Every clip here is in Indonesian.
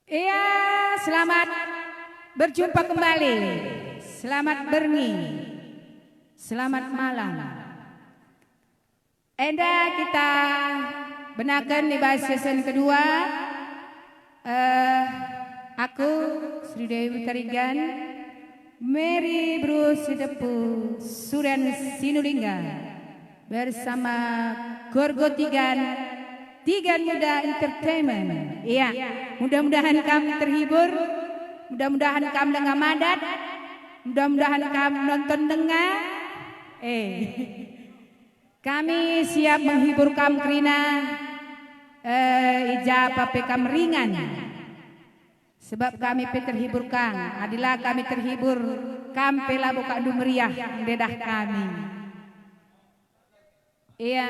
Iya, selamat berjumpa kembali. Selamat berni. Selamat malam. Enda kita benakan di bahas season kedua. Aku Sri Dewi Karigan, Mary Bruce Depu, Suren Sinulingga bersama Gorgo Tigan Muda Entertainment. Iya, mudah-mudahan kamu terhibur, mudah-mudahan kamu dengar madat, mudah-mudahan kamu nonton dengar. Kami siap menghibur kamu kerina ijabah kamu ringan. Sebab kami terhibur kang, adilah kami terhibur, kampela buka meriah dedah kami. Iya,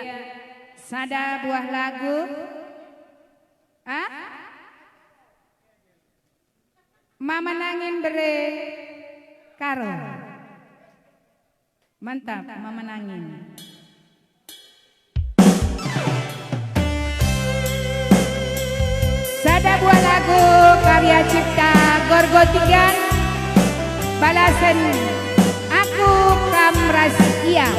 sada buah lagu. Mama nangin bere karo. Mantap, mama nangin. Sada buah lagu karya cipta Gorgo Tigan, balasan aku kamras iya.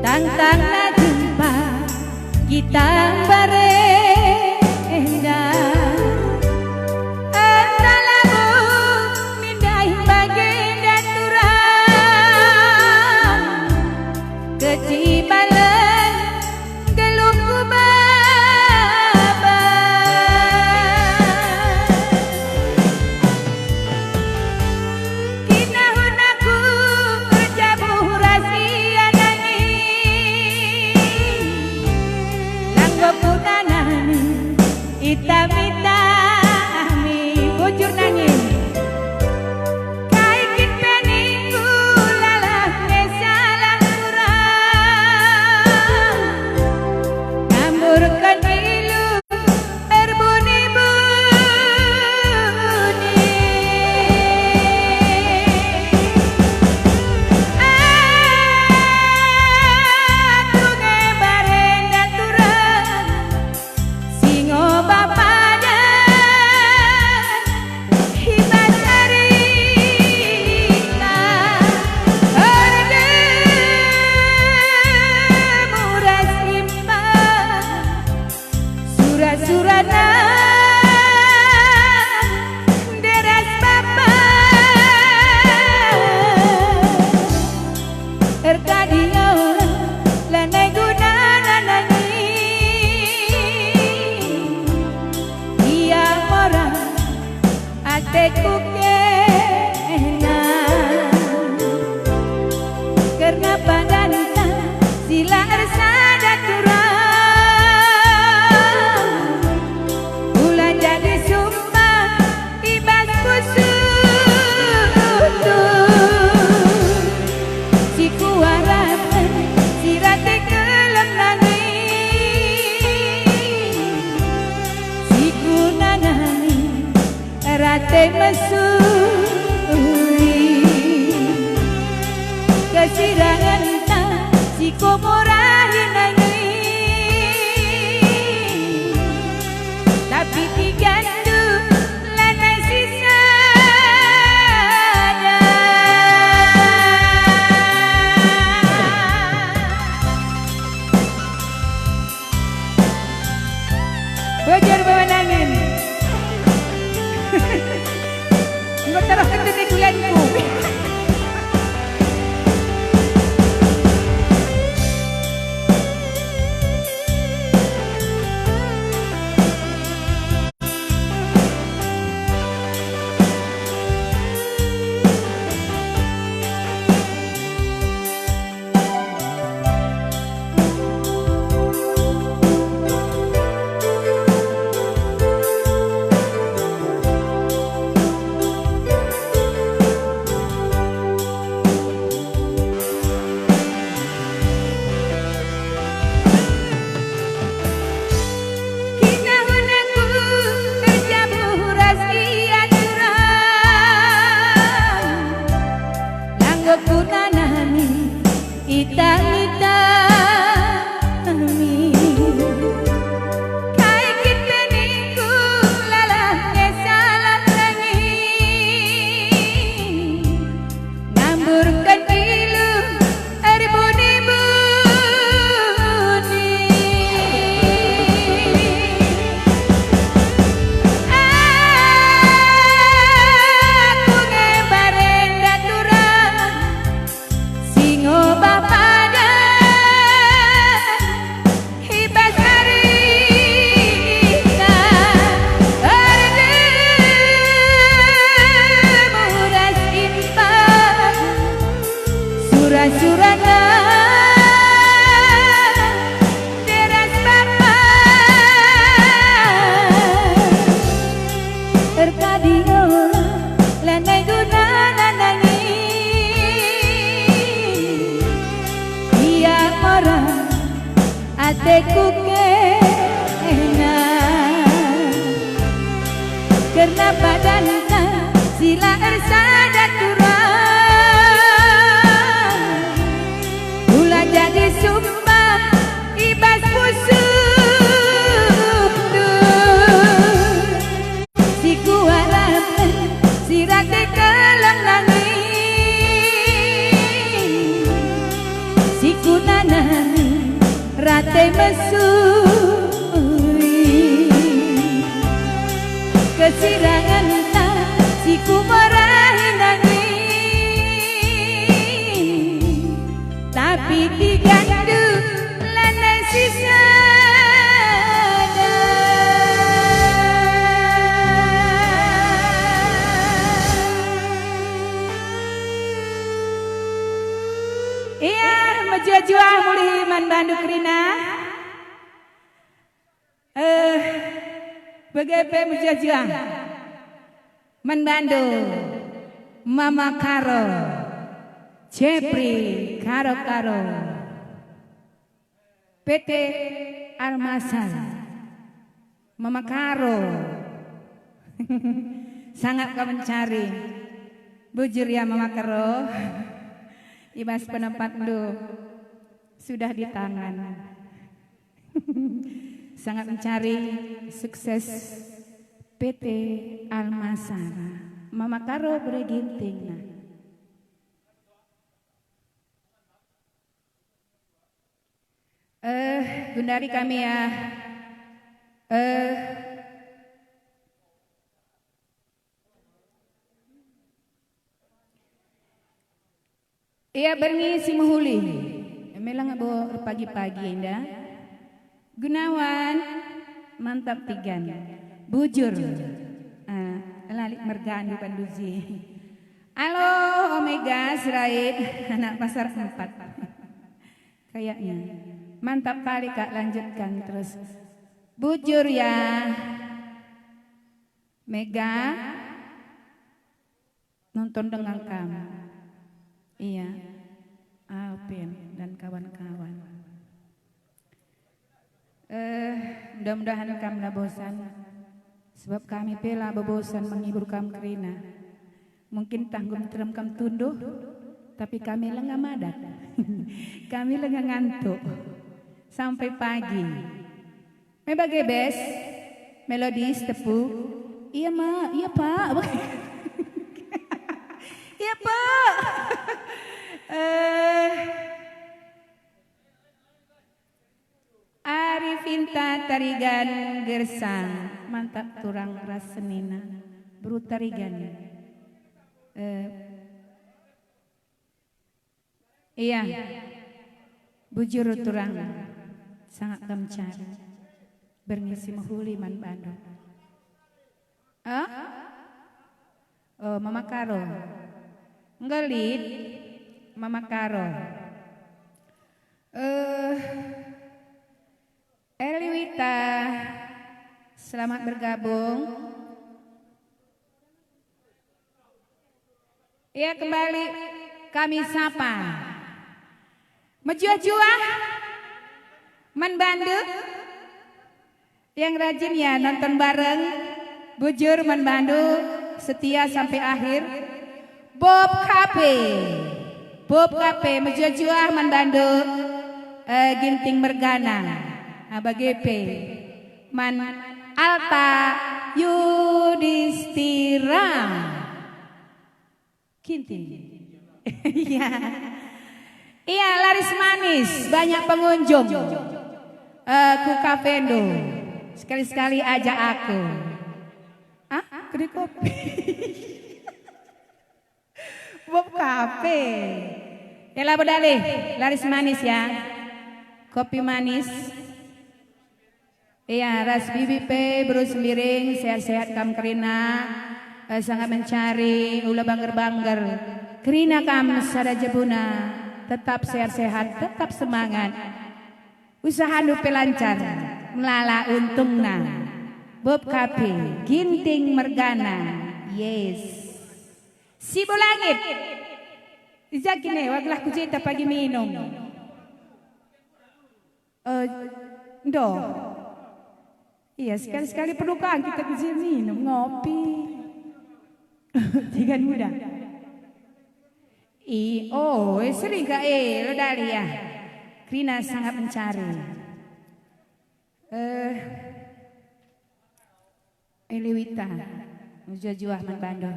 Tantang jumpa kita berenda antalamu mindai bagenda turang kecibalan gelung kubaba kinahun aku berjabuh rahasia Ita-mitami bujur nangin kaikin peningku lalah nesalah kurang namburkan ilu berbunyi-bunyi aku ngebareng dan turang singo surana deras bapa erkadio lanai guna nanani dia orang ateku kena karena paganta sila ersada turang rate mesuri kesirangan ta si komorahin nangi tapi tigandu lanai sisanya bujur bawa nangin nggak taruh ketik kuliahku. Mujua muli man bandu kerina. Begepe mujua man bandu Mama Karo Jepri Karo PT Almasar Mama Karo sangat kau mencari bujur ya Mama Karo. Ibas penempat lu sudah di tangan. Sangat mencari sukses PT Almasar Mama Karo bereginting nah. Gundari kami ya. Ia berngisi menghuli. Melang abo pagi-pagi indah. Gunawan mantap tigan. Bujur. Lalik mergani panduji. Halo Omega Sirait anak pasar 4. Kayaknya. Mantap kali Kak, lanjutkan terus. Bujur ya. Mega nonton dengan kamu. Iya. Alvin dan kawan-kawan. Mudah-mudahan kamu tidak bosan. Sebab kami pela bobosan menghibur kamu kerina. Mungkin tanggung teram kamu tunduh. Tapi kami lengah madat. Kami lengah ngantuk. Sampai pagi. Mebagai bes, melodis tepuk. Iya mak, iya pak. Iya pak. Arifinta tarigan gersang. Mantap turang rasenina. Buru tarigan. Iya. Bujur turang. Sangat mencari berngisi menghuli man Bandung. Oh Mama Karo ngelit Mama Karo. Eliwita selamat bergabung. Ya kembali kami sapa Mejua-jua Man Bandu yang rajin ya nonton bareng. Bujur Man Bandu setia sampai akhir. Bob Kape Mejua-jua Man Bandu Ginting Mergana Abagepe Man Alta Yudhistira Ginting. Iya laris manis banyak pengunjung. Ku kafendo sekali-sekali ajak aku. Kedai kopi. Bob Kafe. Yalah bodale, laris manis ya. Kopi manis. Iya, ras bibi pe berus miring, sehat-sehat kam kerina. Sangat mencari ula bangger-bangger. Kerina kam sada jebuna. Tetap sehat-sehat, tetap semangat. Usaha nu pelancar, melala untungna. Bob Kape, Ginting Mergana. Yes. Sibu langit. Izakine, waglah kujita pagi minum. Do. Iya, sekali-sekali perlukan kita kujita minum, ngopi. Tigan muda. Sering gak lo dari ya. Krina sangat mencari. Eliwita Mujua Man Bandu.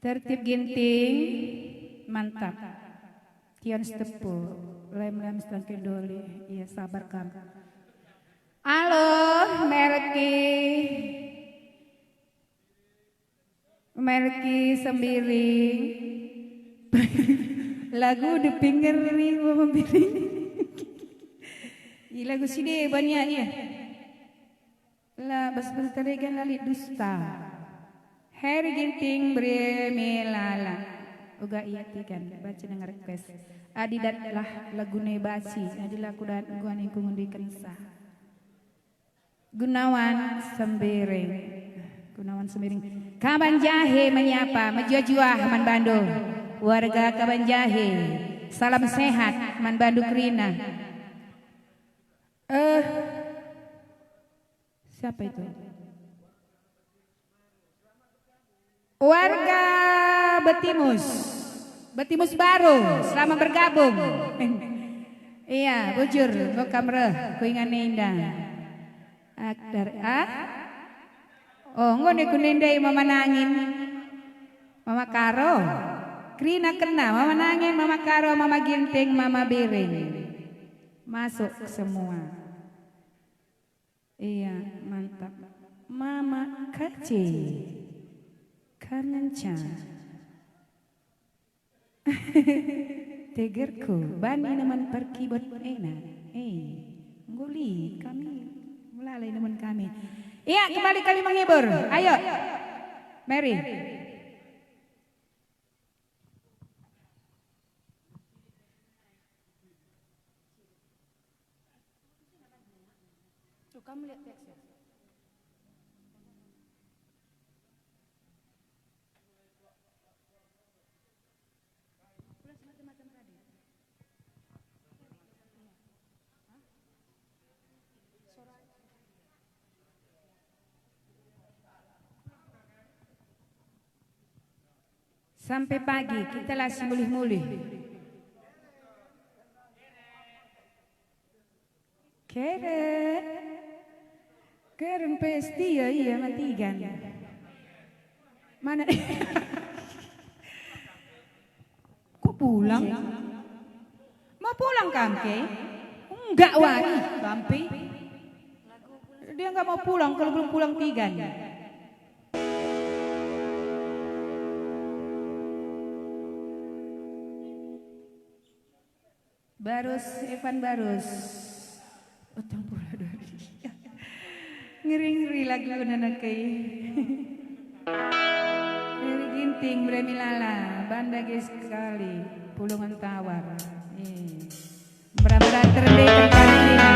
Tertib Ginting mantap. Kian stepu lem-lem setengah doli. Iya sabar kan. Halo Merki Sembiring. Lagu di pinggir membiring. Lagu sini banyak ya. Lah bas-bas teregan lali dusta. Heri Ginting Bremelala. uga iya tikan baca dengar request adidat lah lagu nebasi adilah kudat gua ningku ngundikan sah Gunawan Sembiring Kaban Jahe menyapa menjuah man Bandung warga Kaban Jahe salam sehat man Bandung Krina siapa itu warga Betimus baru selamat bergabung iya bujur bokamreh kuingan indah akdar oh ngone kunindai mama nangin mama karo Krina kena mama nangin mama karo mama ginting mama biring masuk semua iya mantap mama kaci kananca tegerku bani naman perkibot enak nguli kami melalui teman kami iya kembali kali menghibur ayo Mary kamu lihat teksnya sampai pagi kita masih mulih-mulih. Keren pesti ya iya matigan. Mana? Kok pulang? Mau pulang Kamke? Enggak wani, Kampe. Dia enggak mau pulang kalau belum pulang tigan. Barus, Evan Barus. Utang pula dari. Ngeri-ngeri lagu nanak kay. Ngeri ginting Bremilala, banda guys sekali, pulungan tawar. Berat-berat terdekat kali ini.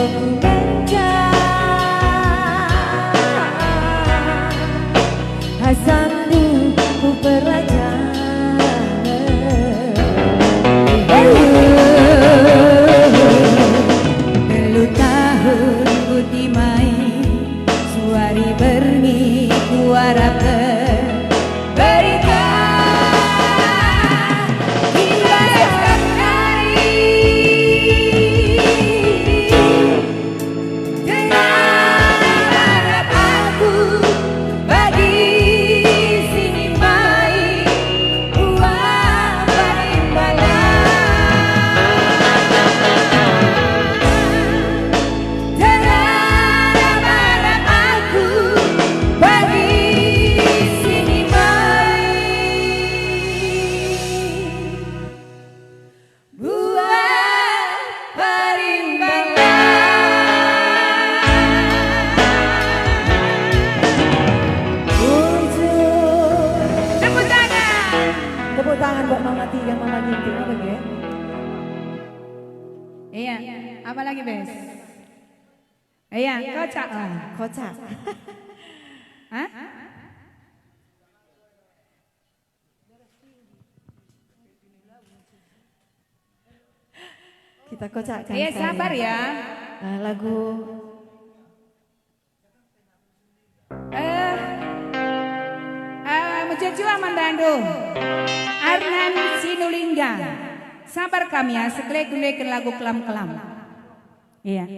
dokumenta Hasanku ku Telu tahun ku timai suari bermi kuarap berita hingga sekali dengan harap aku bagi sini mai uang perimbangan dengan harap aku bagi sini mai buat perimbangan. Tepuk tangan. Tepuk tangan buat Mama Tiga, Mama Ginting. Apa ya? Iya, apa lagi Bes? Iya, kocak lah. Kocak. Hah? Kita kocakkan. Iya, sekali. sabar ya. Lagu Mucucu Amandando Arnan Sinulingga. Sabar kami ya, sekelek-kelek lagu kelam-kelam. Iya.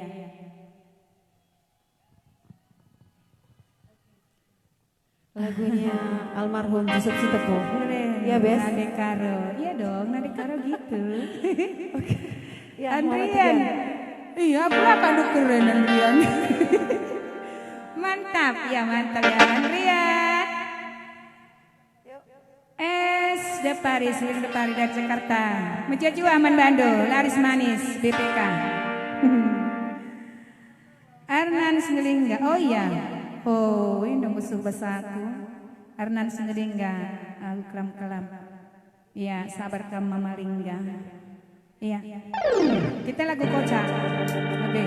lagunya almarhum Yusuf Sitepo. Iya, Bes. Nade Karo. Iya dong, Nade Karo gitu. Ya, Andrian. Iya, pula kan keren Andrian. Mantap ya Andrian. Depari, Siling Depari dari Jakarta. Menjaju Aman Bando, laris manis BPK. Arnan Sinulingga. Oh iya. Oh, ini dong musuh besarku. Arnan Sinulingga. Aku kelam-kelam. Iya, sabar kamu Mama Lingga. Iya. Kita lagu kocak. Lebih.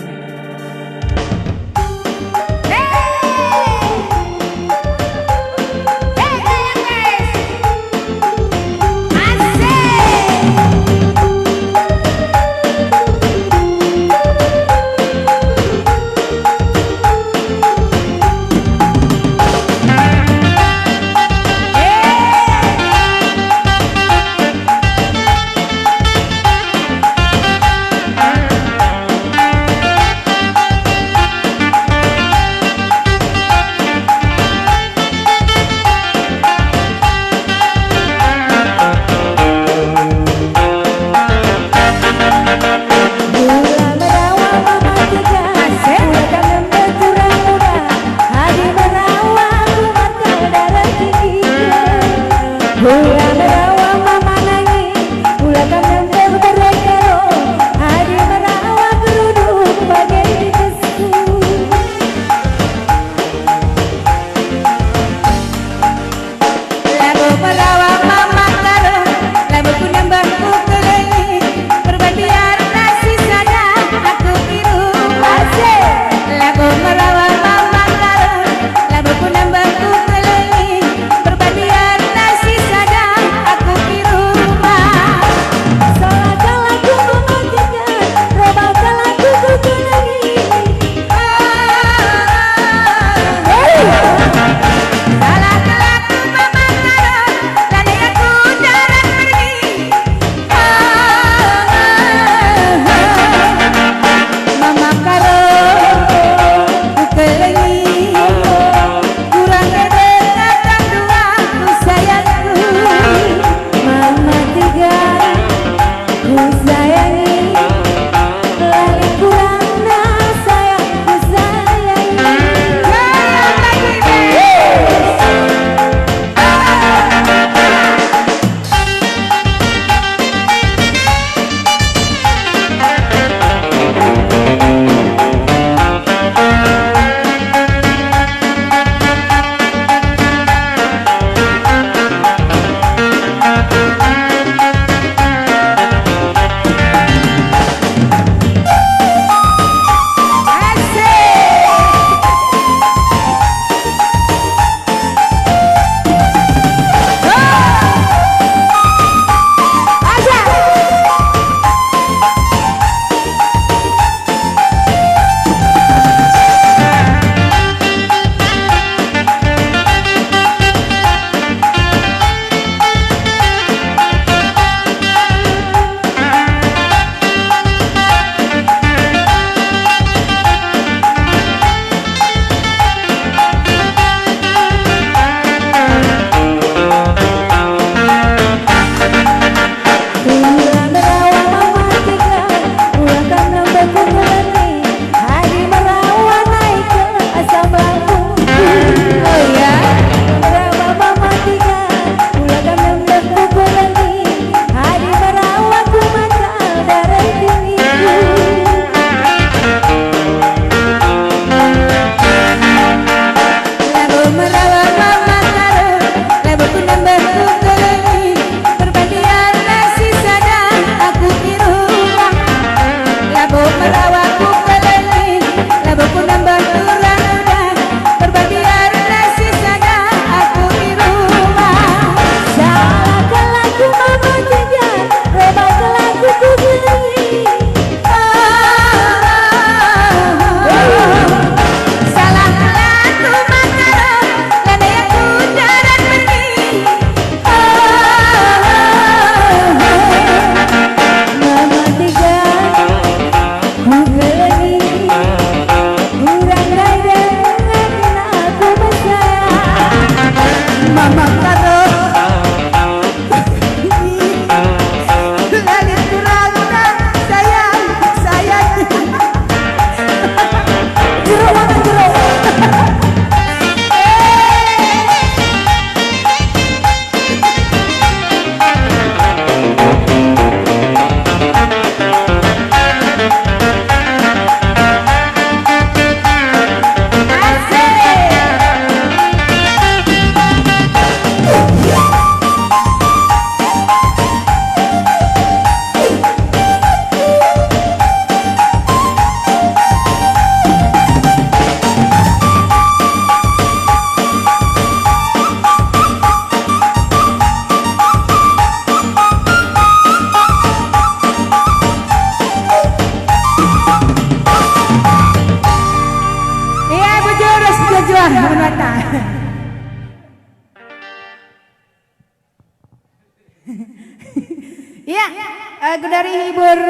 Lagu dari hibur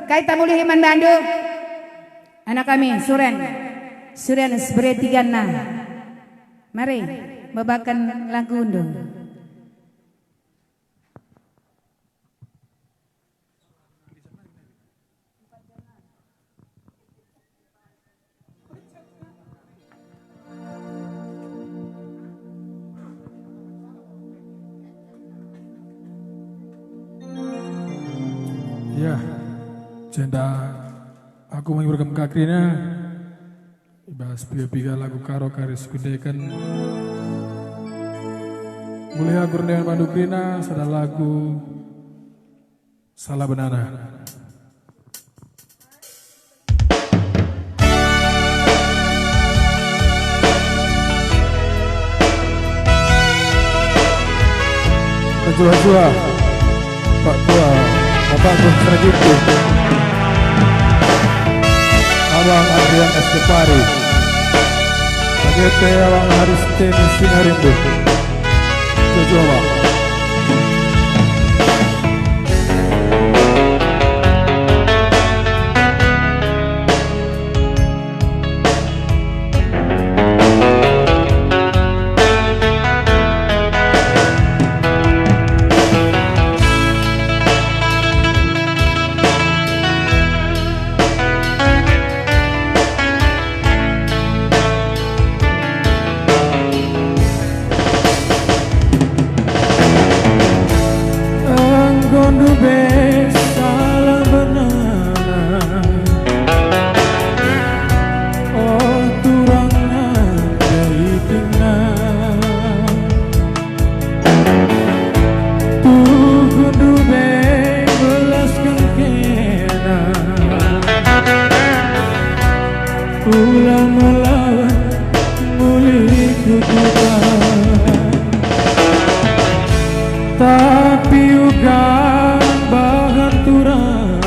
Kaita Mulihiman Bandung. Anak kami Suren Seberetiganna. Mari babakan lagu undung. Ya, jenda aku mengibarkan kakrina ibas piga lagu karo karis kudekan mulai agur dengan mandukrina sada lagu salah benana. Jua-jua Pak Tua Bapak Gus Sergitu Abang Adrian Estepari AGT Abang Haris Teni Sinarimbu Jojowa ulang melawan mulih kutukan tapi ugan bahan turang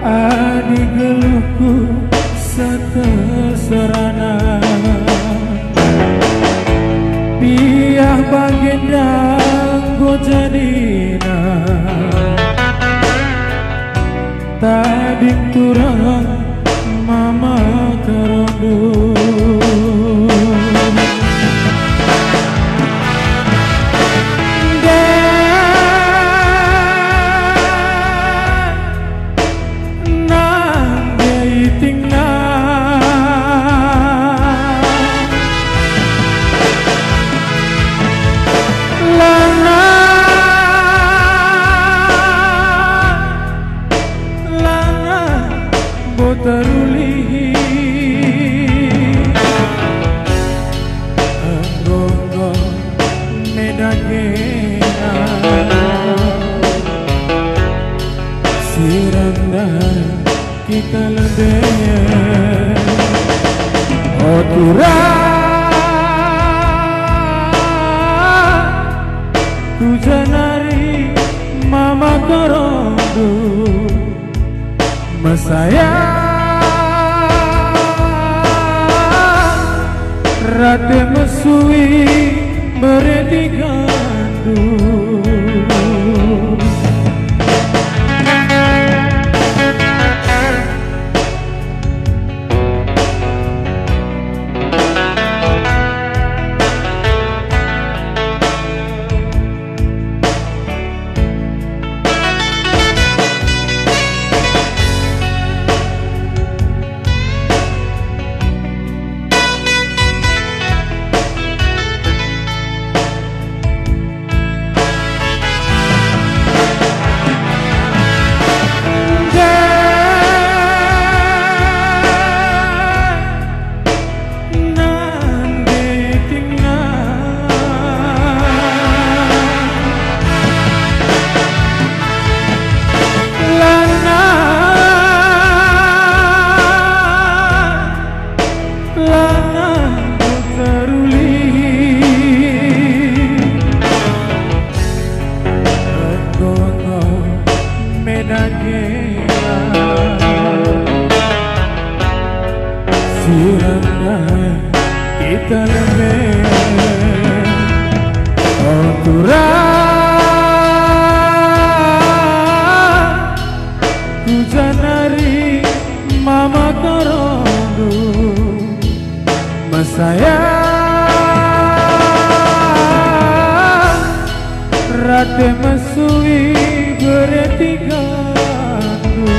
adi geluhku seterserana piah bagendang gojadina tading turang mama karondo teruli Anggongo medagena siranda kita lebih otura tujanari mama korondo Masaya Rate mesui beredi gandu kita lebih otura sayang rate mesui berarti gandu.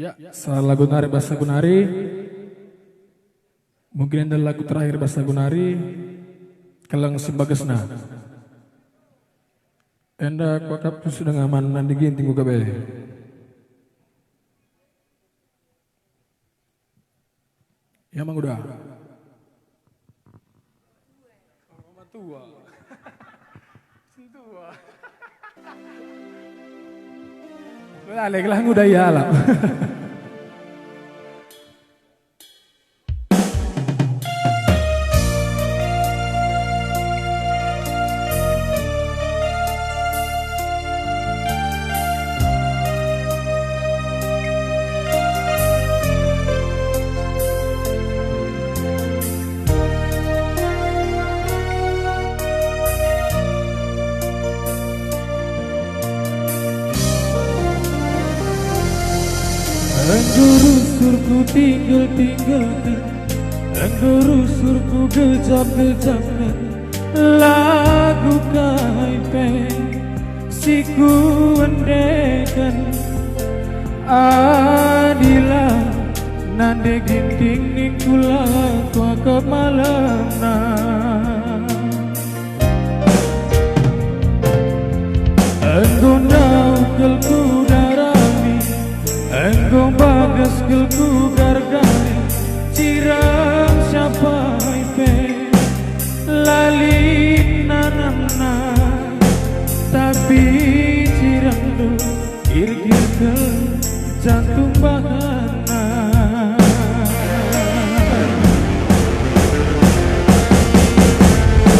Ya, salah lagu nari bahasa Gunari. Mungkin ada lagu terakhir bahasa Gunari. Kelang Simbagesna. Enda kuakap sudah ngaman nanti ginting ku kabe. Ya mang udah. Tua. Tua. Lale lang udah ya lah. Enggurusurku tinggal-tinggalkan, enggurusurku gejap-gejapkan lagu kaipe siku endekan adila nande ginting nikula tua ke malam na enggondau kelku darami engkau bagas kelku gargani ciram siapa ipe lali nanana tapi ciram lu gir-gir ke jantung bahana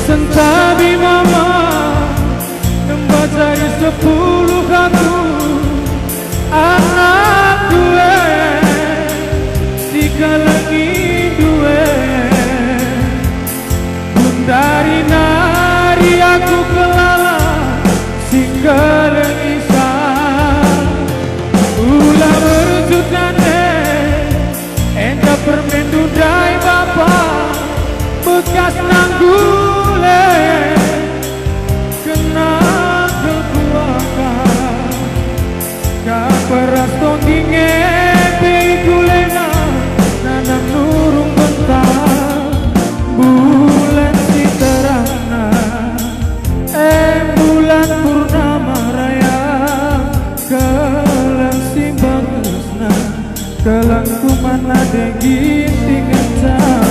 sentabi mama membacari 10 aku anak gue dikalangi dua bundari nari aku kelala singgah lengisan ulah berjutane enda permen dudai bapak bekas nanggule kena kekuakan kaperas tongginge peigulena nanam nurung bentang bulan si terana bulan purnama raya kelang si bagusna kelang kumana deginting encang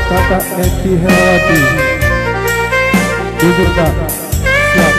Kakak Neti Herawati jujur kak siap.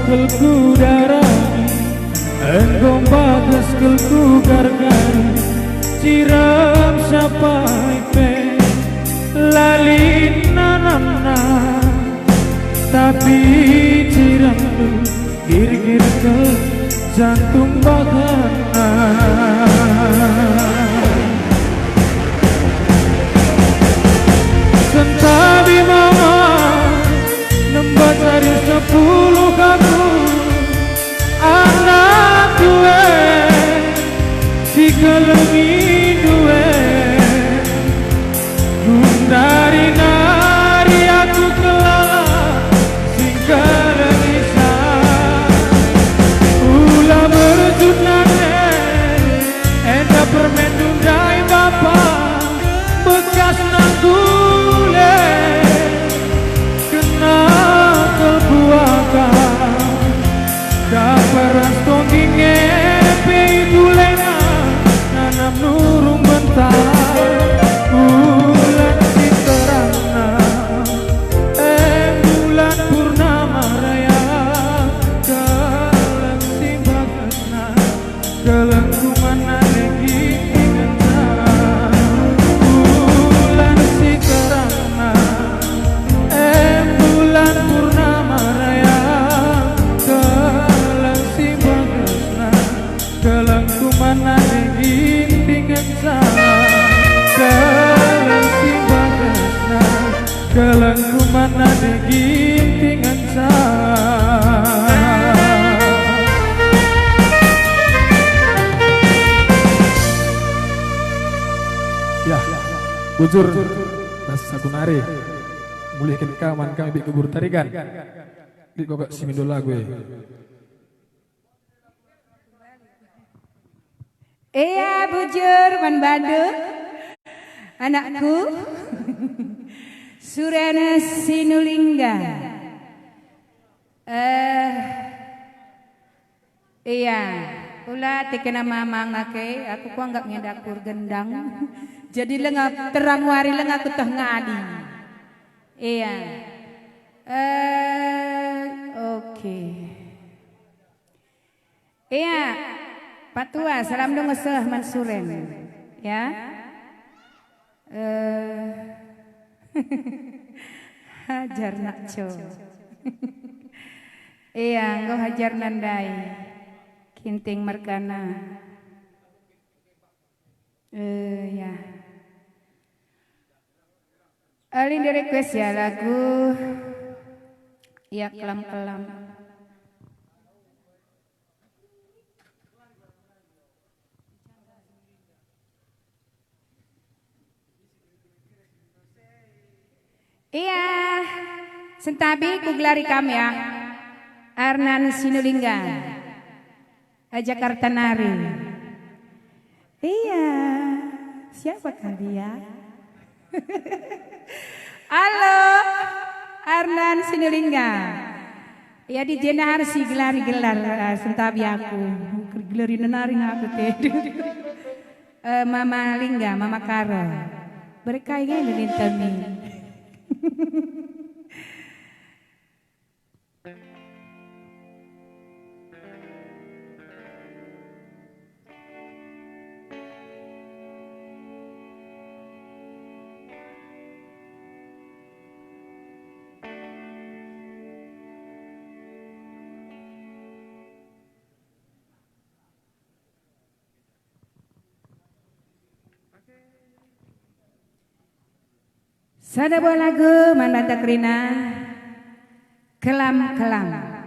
Kelku darani, engkau bagas kelku gargani, ciram sapai pe, lalin nanana, tapi ciram lu gir-gir ke jantung bahana. Sentabi mama nembak cari 10 kamu anak gue si kelengi dua bundari nari aku kelala singgah lengisan ulah berjutane kintingan ya bujur das sagunari mulihkan kaman kami bi kebur tarikan di kokok simindola gue. Iya bujur man Bandung anakku Surana Sinulingga. Iya ulah tekena mamang nake aku ku anggap ngedakur gendang jadi lengap terang wari lengap aku teh ngadi. Iya oke. Iya Patua, salam dong ngeseh Mansuren, ya. Hajar nakco. Iya, engkau hajar nandai, kinting merkana. Ya. Alin di request ya lagu, ya kelam-kelam. Iya, sentabi kuglari kami ya, Arnan Sinulingga, Jakarta Nari. Iya, siapa dia? Halo, Arnan Sinulingga. Ya di jenar si gelari gelar sentabi aku, gelari nenari aku teh. Mama Lingga, Mama Karo, berkainya dengan kami. Sada buah lagu Mandata Krina Kelam-kelam.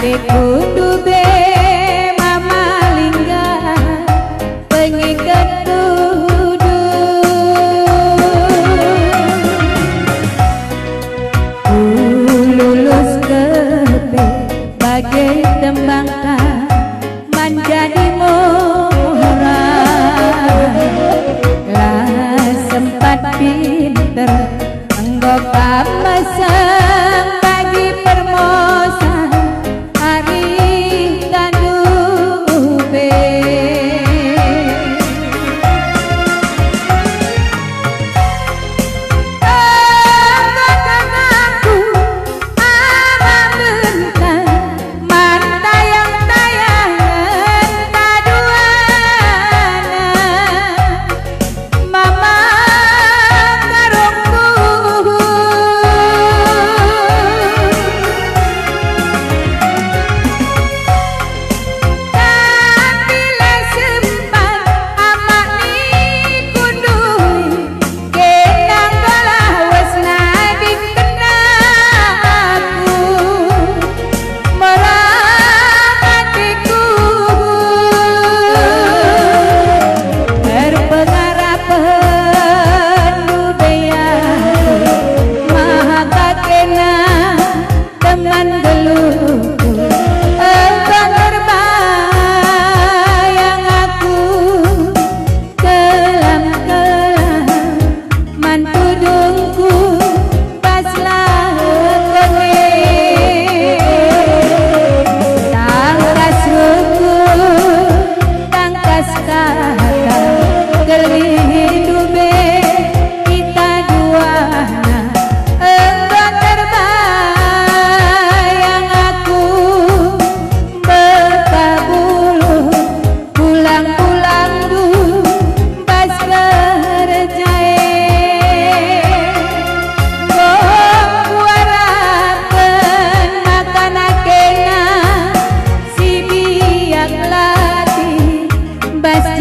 Kudu be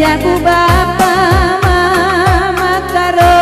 jabu bapa mama karo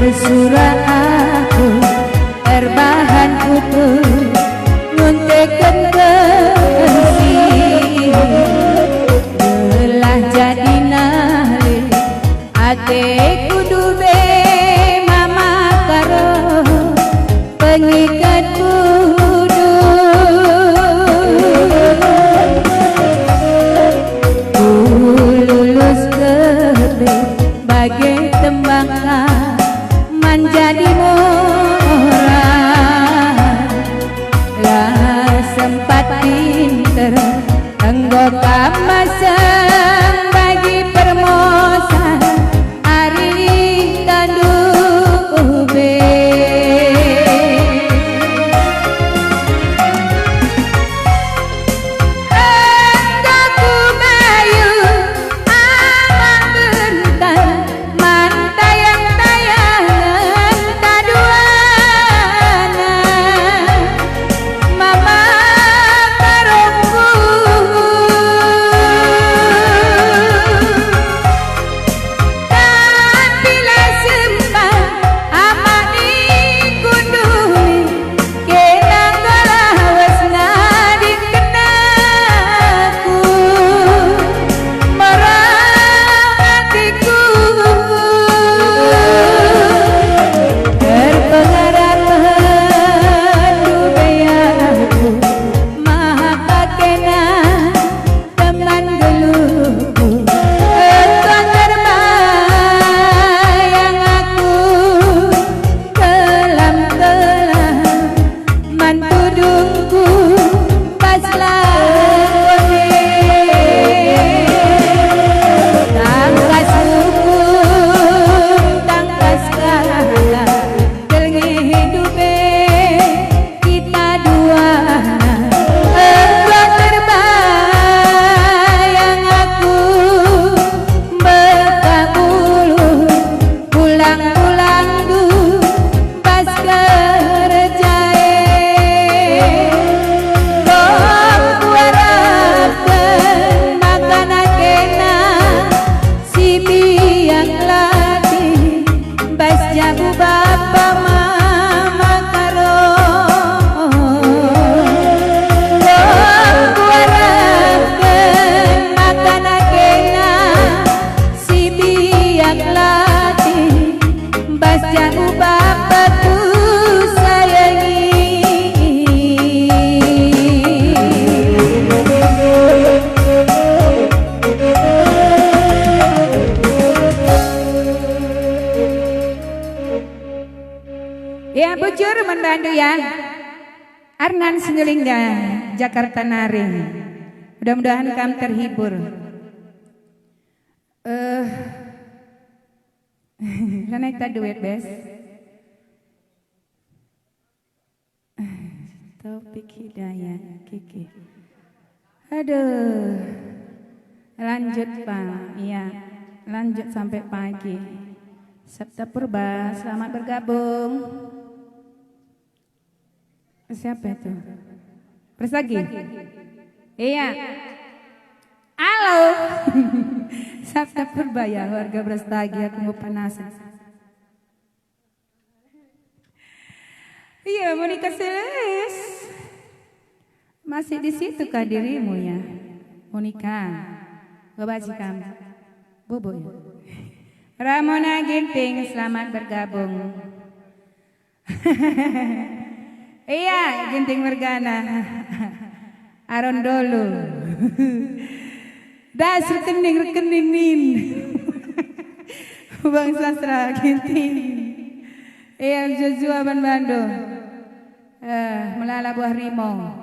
Surah aku terbahan utuh nguntekan bersih belah jadi nali ate kudu be mama karo pengikat kudu lulus kebe bagai tembakau menjadi orang lah sempat pinter anggota masang bagi permosan hari kandube anggaku bayu amat bentar mantayang-tayangan kaduana mama karungku tapi lah sempat amat dikunduli kenang galawas nading kenaku merang hatiku terpengaruh dubeaku maha kakena teman geluku engkau terbayang aku kelam-kelam mantudungku pas lakone tangkas hukum tangkas kalah kelengi hidupe kita dua engkau terbayang aku bekabulu pulang-pulang du pas kerjae kong kuarapkan makan akena si biang latih bas jabu bapa mama karo kong kuarapkan makan akena si biang latih bas jabu bapaku sayangi ya bujur membantu ya Arnan Sinulinga Jakarta Nari mudah-mudahan kamu terhibur karena kita duet bes Taufik Hidayat Kiki aduh lanjut Pak iya lanjut sampai pagi Sabta Purba selamat bergabung siapa itu Persagi iya halo Sabta Purba ya warga Brastagi aku mau panasan iya Monika Seles masih di situ kah dirimu ya Monika babaji kamu bobo ya Ramona Ginting, selamat bergabung. Iya, Ginting Mergana. Aron dulu. Das rekening nin. Bang Sastra Ginting. Iya, Joshua Bando. Melala buah rimau.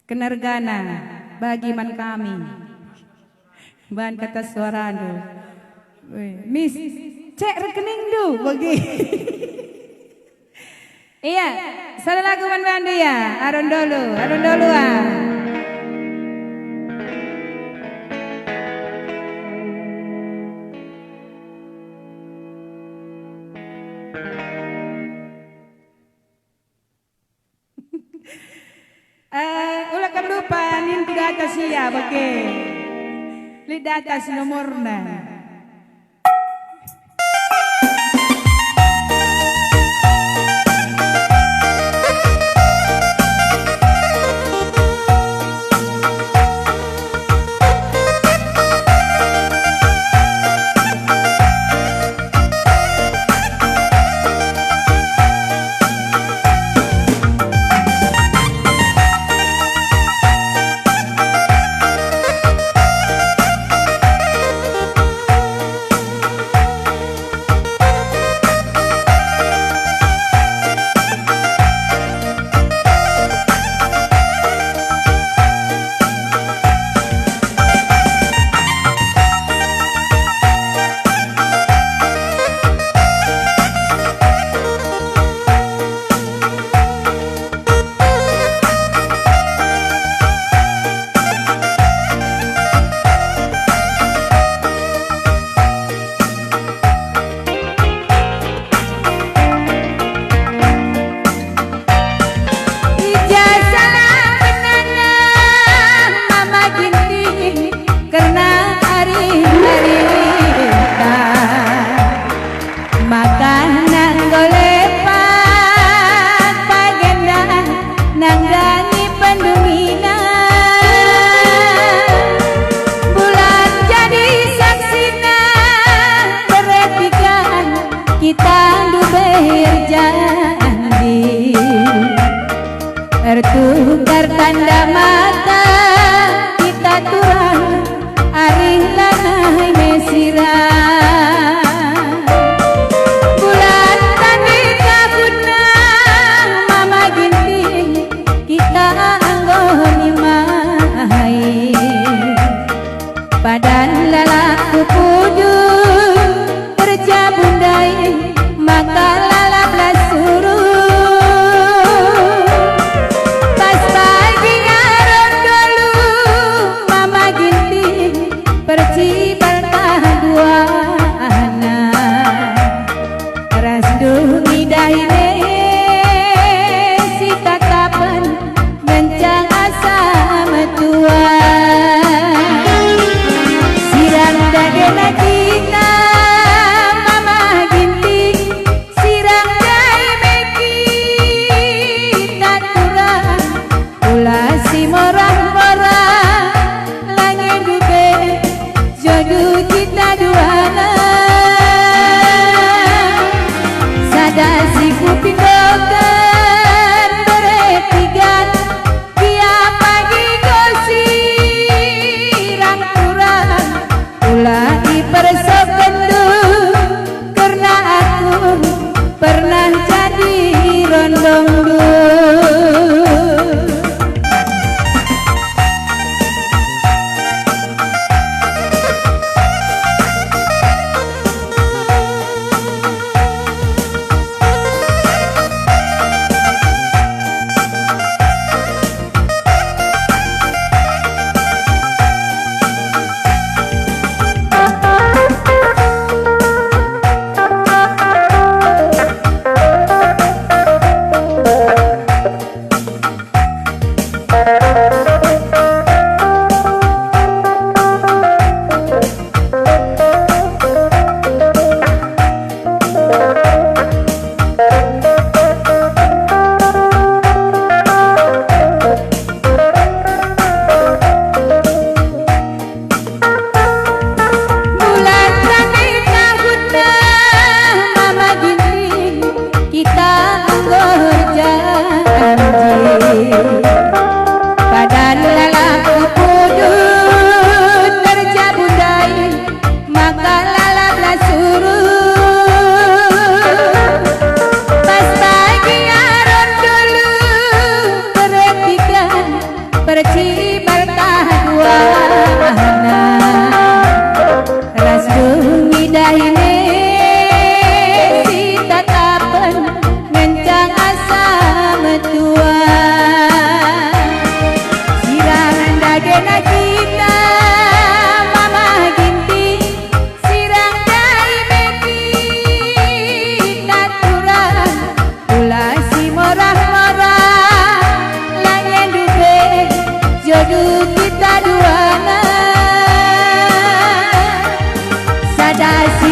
Kenergana bagi man kami. Bahan kata suara ando. Miss, cek rekening du bagi. Iya, salah lagu man bandu ya. Aron dulu ah. Ulah kam lupa nin di atas ya bagi. Di atas nomorna. Bertukar tanda mata kita turang arih lanai mesira bulan tani kabuna mama ginting kita anggoni mai padan lalaku puju kerja bundai maka lalap lasuru perci bertahua anak rasdu ngidahine si tatapan mencang asa metua sirang dagena kita mama ginting sirang dai meki naturang ulah si morang-morang langit dube jodoh kita duana sadar si kuping dokan beretigan dia pagi gosirang kurang ulah dipersokendu karena aku pernah jadi rondong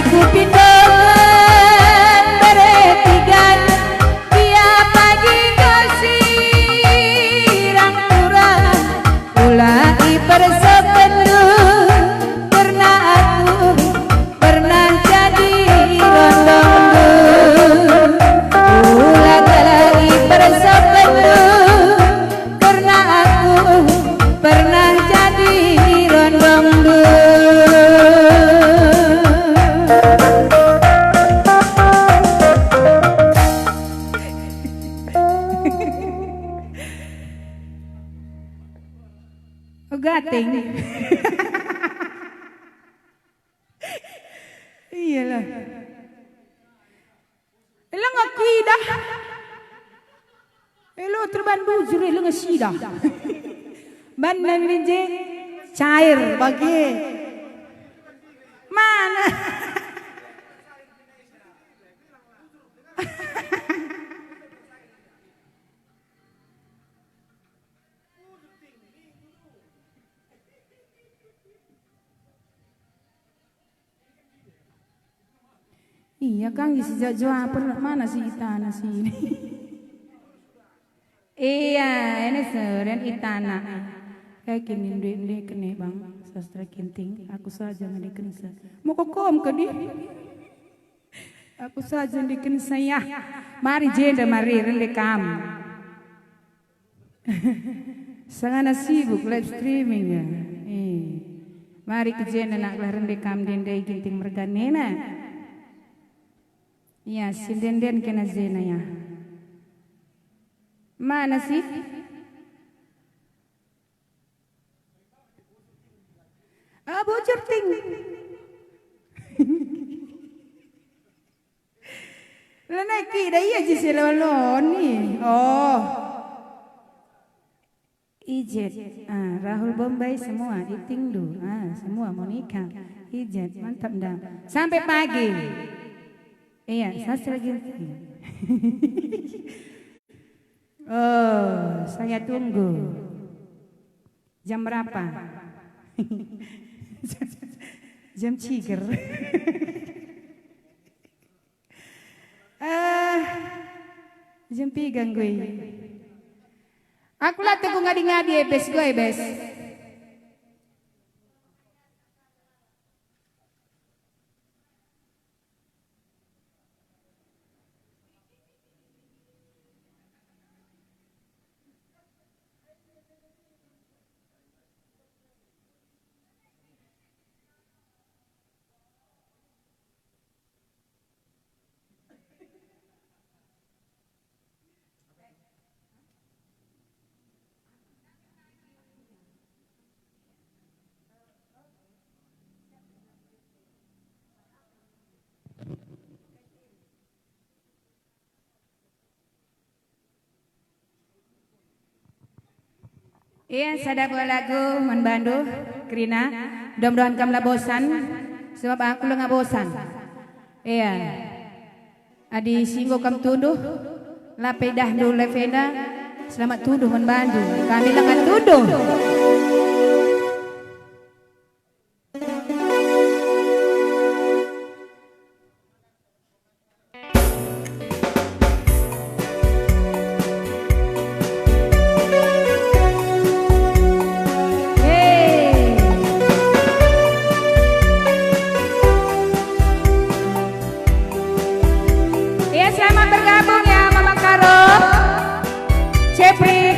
kupindongan beretigan tiap pagi gosirang kurang ulai persependu karena aku pernah jadi rondong ulai persependu karena aku pernah jadi rondong gating. Iyalah. Elang akidah. Elo terban bujur elo ngasidah. Mana ninje cair bagi. Mana? Iya Kang, sejak jua mana sih itana sini? Iya, ini seren itana. Kayak gini duit kene bang, sastra kinting. Aku saja ngedekensa. Mau kokom ke dia? Aku saja ngedekensa ya. Mari jenda mari rendekam. Sangat sibuk live streaming ya. Mari ke jenda nak rendekam dendai kinting merganena. Ya, si Denden kena zena ya. Mana sih? Bocor ting. Lanaki dah iya je sila ni. Oh. Ijet. Rahul Bombay semua ditingdu. Semua mau nikah. Ijet, mantap dah. Sampai pagi. Iya, sastra ginting. Oh, saya tunggu. Jam berapa? Jam ciger. Jam 3 gue. Aku lah teguh ngadi-ngadi ebes gue ebes. Iya, saya buat lagu membantu Krina. Mudah-mudahan kamu lah bosan, sebab aku lah nggak bosan. Iya, adi singgo kamu tunduh, lapedah dulu levenda, selamat tunduh membantu. Kami lah nggak tunduh.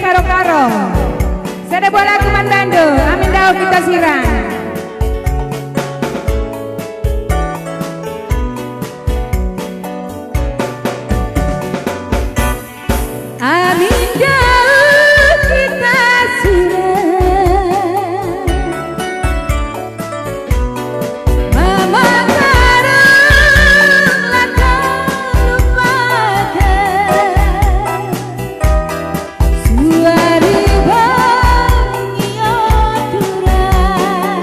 Karo-karo, saya buat lagu mandando, amin dao kita sirang. Amin dao kita sirang. Mama karo lakang lupakan. Suara bangio turang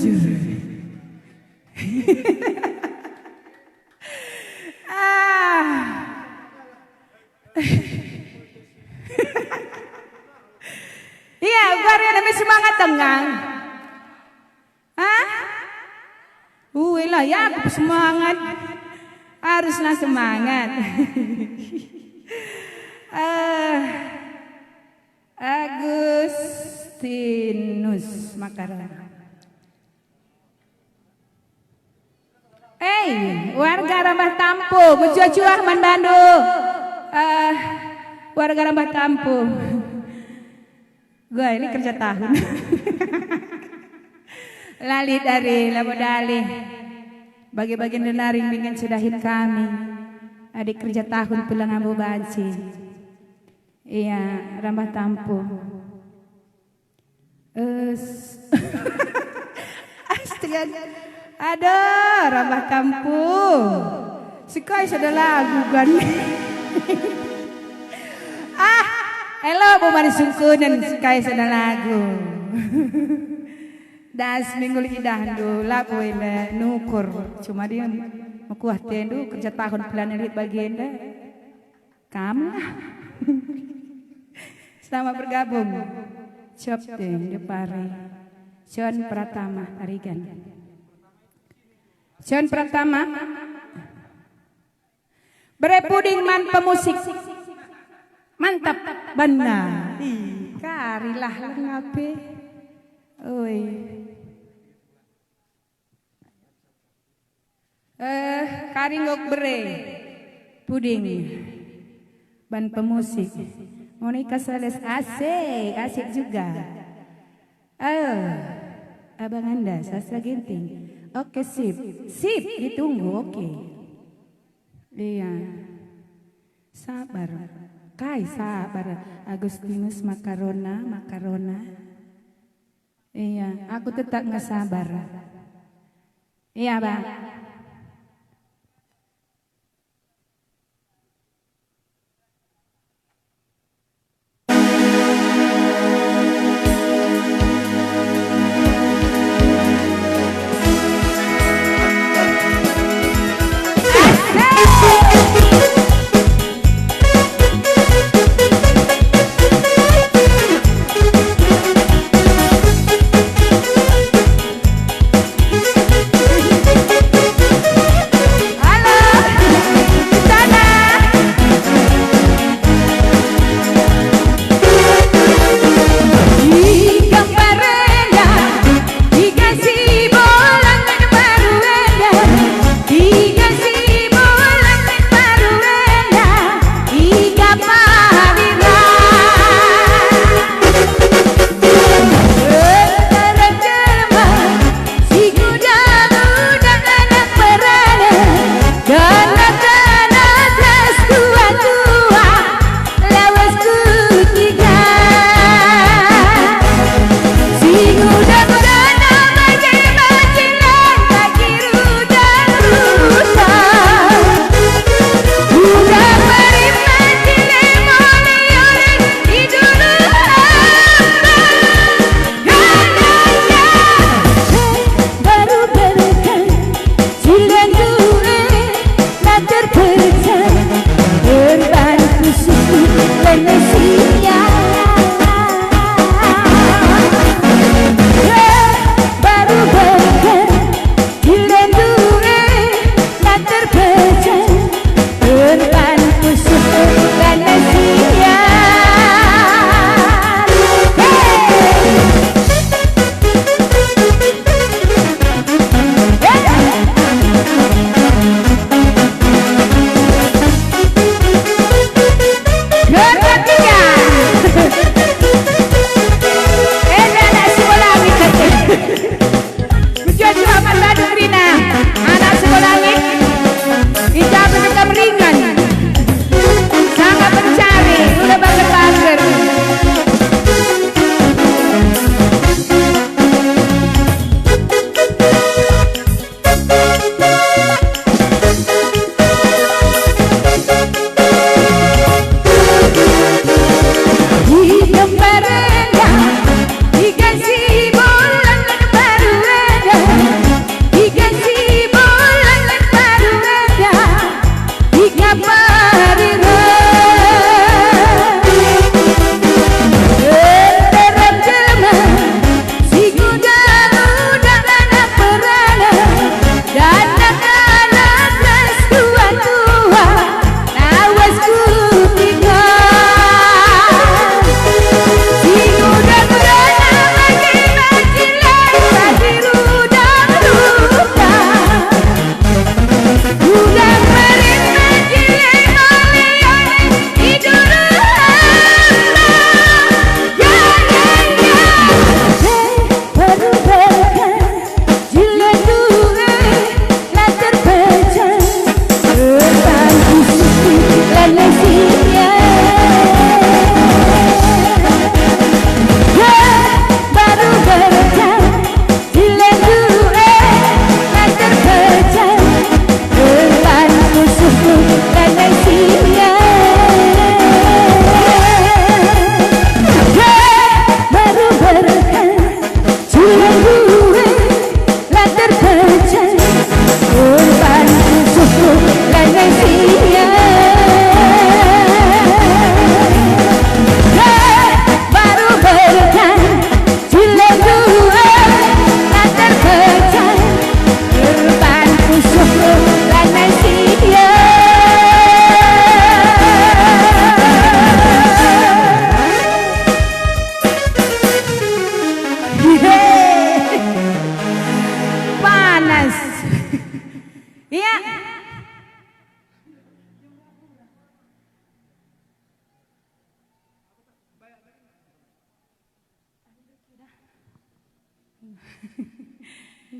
bujur. Iya, Gari lebih semangat tengang. Hah? Lah ya aku semangat. Haruslah semangat. Agustinus Makaron. Warga Rambah Tampu, berjuang-juang man Bandu. Warga Rambah Tampu. Gue ini kerja tahun. Lali dari Labodali. Bagi-bagi denaring dengan sudahin kami. Adik kerja tahun pulang Abu Banci. Iya, Rambah Tampu. Astaga. Aduh, Rambah Tampu. Sekai sudah lagu kan. Hello Bu Mari Sungkunan, sekai sudah lagu. Das minggu lidah do lagu ile nukur. Cuma dia makuah tendu kerja tahun pelan elit bagian dah. Kamu selamat bergabung. Cop deh di pare. John Pratama Tarigan. John Pratama. Berepuding man pemusik. Mantap benar. Karilah ngape. Oi. Karinggok bere. Puding. Ban pemusik. Monica Sales asik juga. Abang Anda Sastra Ginting. Oke sip ditunggu oke. Iya. Sabar. Kai sabar. Agustinus Makarona. Iya, aku tetap nggak sabar. Iya Bang.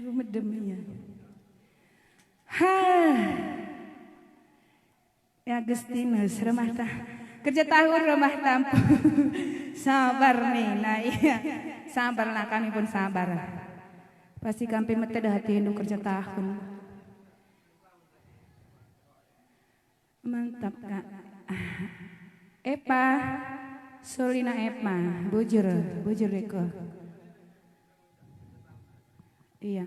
Medem ya. Ha. Ya Agustinus rumah kerja tahun rumah tampu. Sabar nih, nah iya. Sabarlah kami pun sabar. Pasti kami mete dah hati untuk kerja tahun. Mantap Kak. Epa, Solina Epa, bujur Reko. Iya.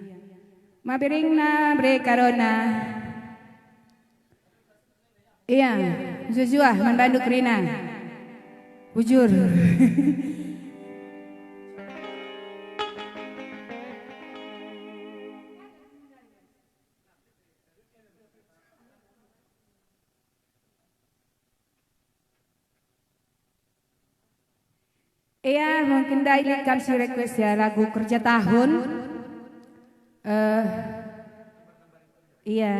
Mabiringna Brekarona. Iya, Zuzua membantu Rina. Bujur. Iya, mungkin daily kasih request ya lagu kerja tahun. Iya.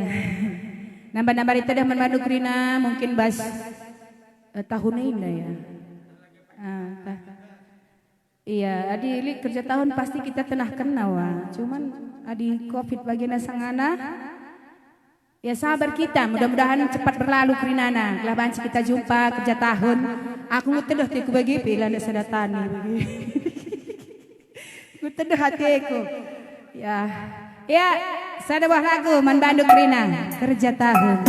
Nambah-nambah itu dah membantu Rina mungkin bas tahun ini ya. Iya, adi li kerja tahun pasti kita telah kenal cuman adi Covid bagian sangana. Ya sabar kita, mudah-mudahan cepat berlalu Krinana. Kelah banci kita jumpa kerja tahun. Aku ngutedah tiku bagi pila ndak sedatani bagi. Ngutedah hatiku. Ya. Ya, sada buah lagu membantu Krina kerja tahun.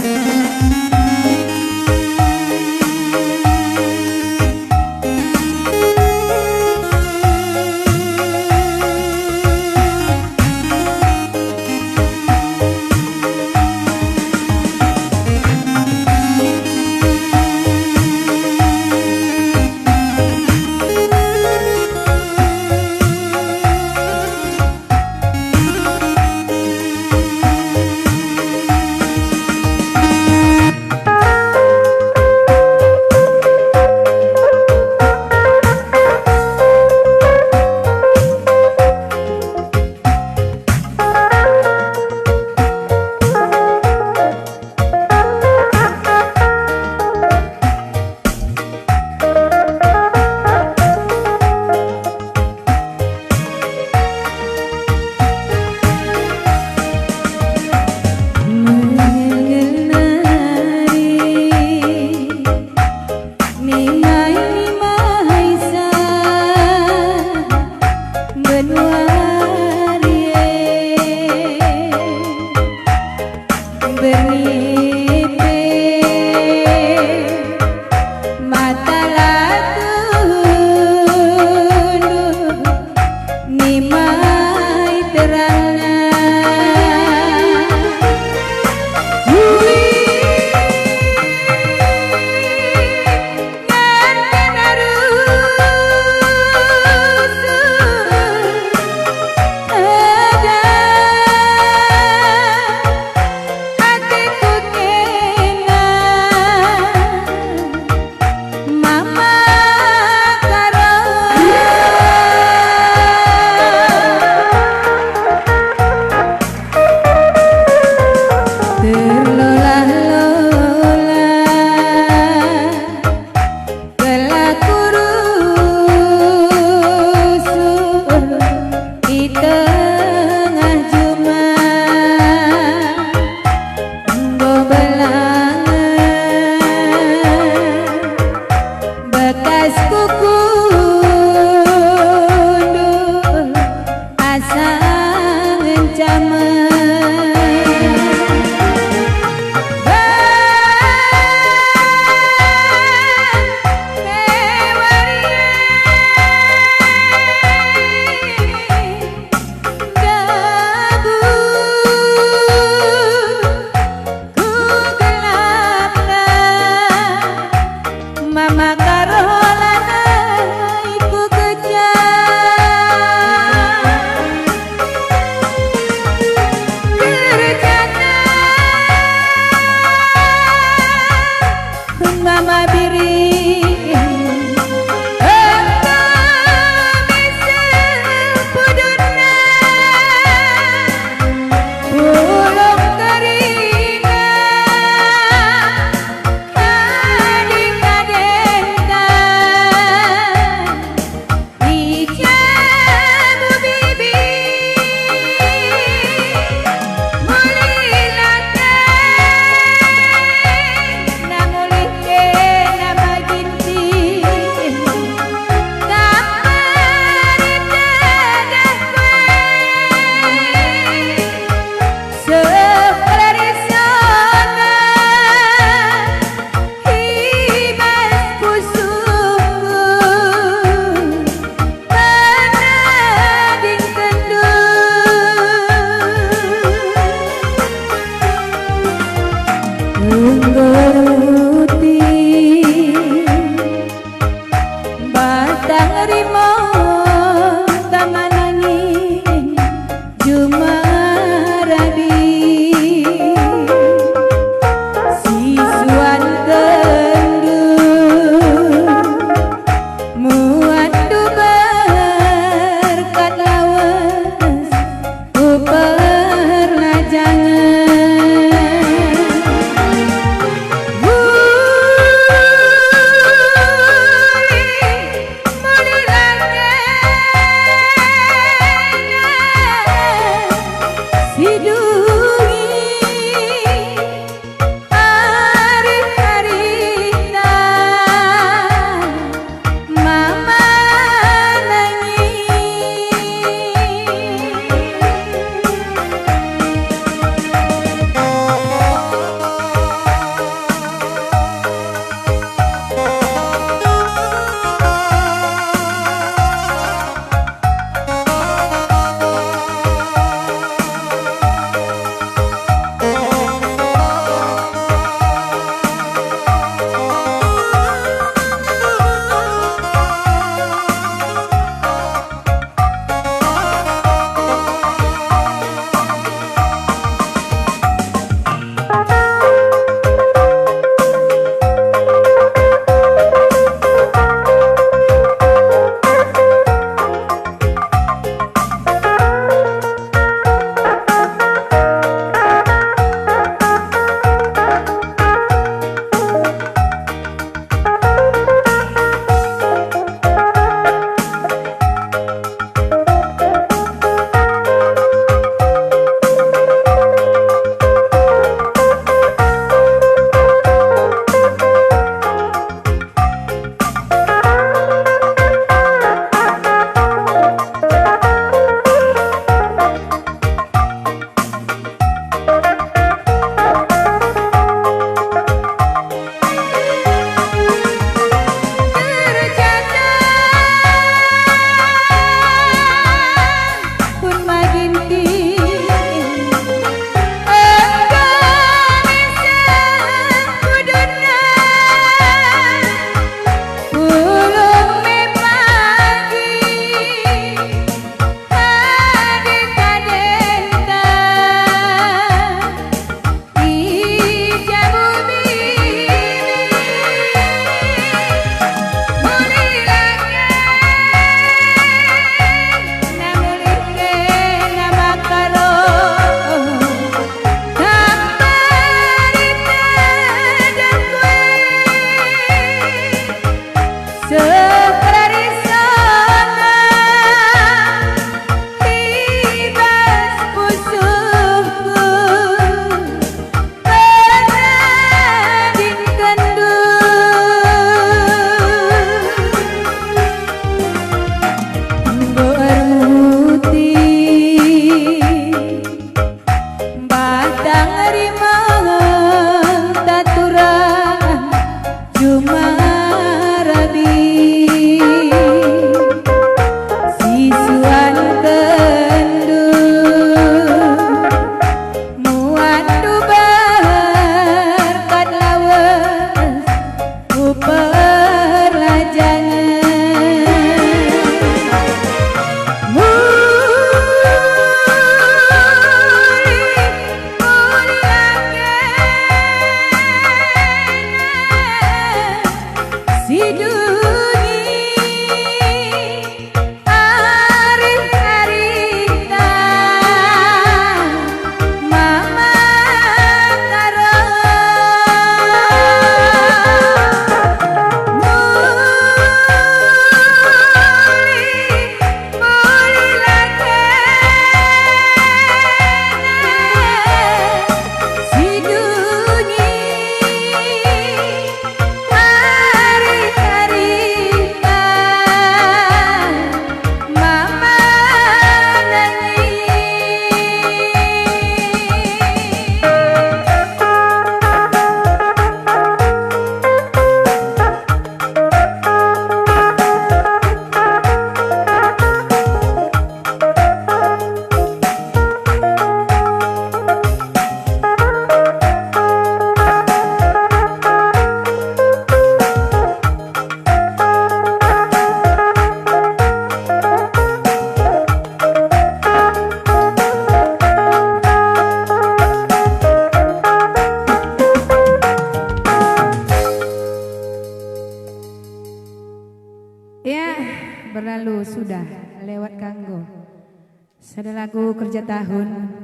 Sada lagu kerja tahun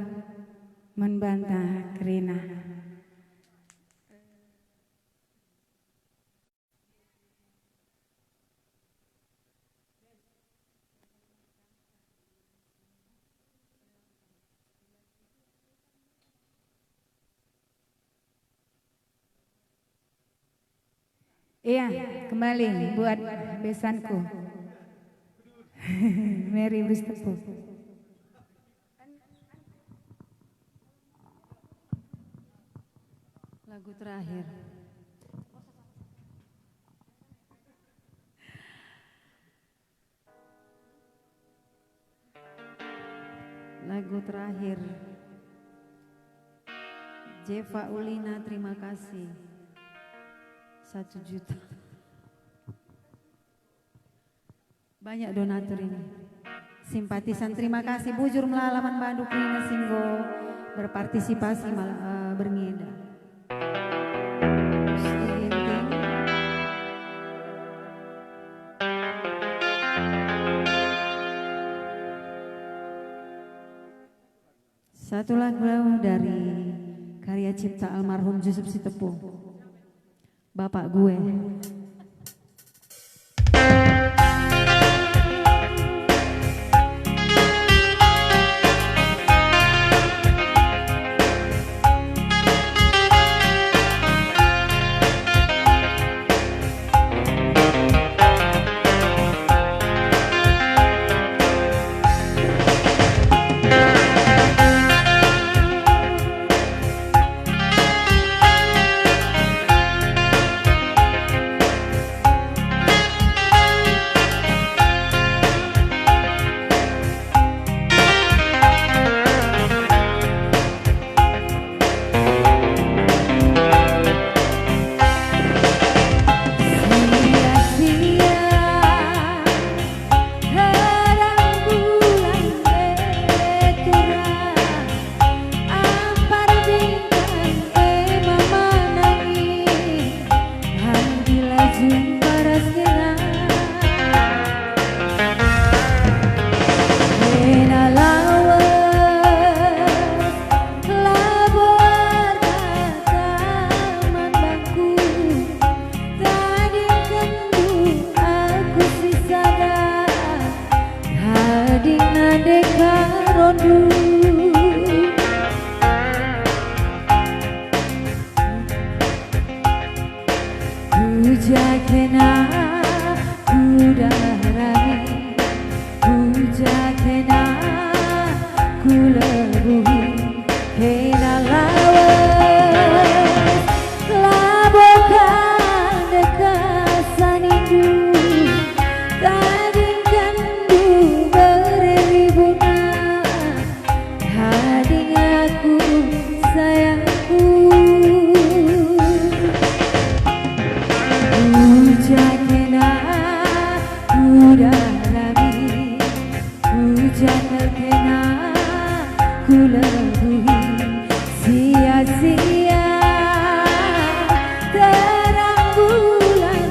membantah Kerina. Iya, kembali buat besanku. Mary Bustepu. Lagu terakhir. Lagu terakhir. Jeva Ulina, terima kasih. 1 juta. Banyak donatur ini. Simpatisan, terima kasih. Bujur melalaman Bandung Krina Singgo berpartisipasi berngeda. Satu lagu dari karya cipta almarhum Yusuf Sitepu, Bapak Gue. Terang bulan,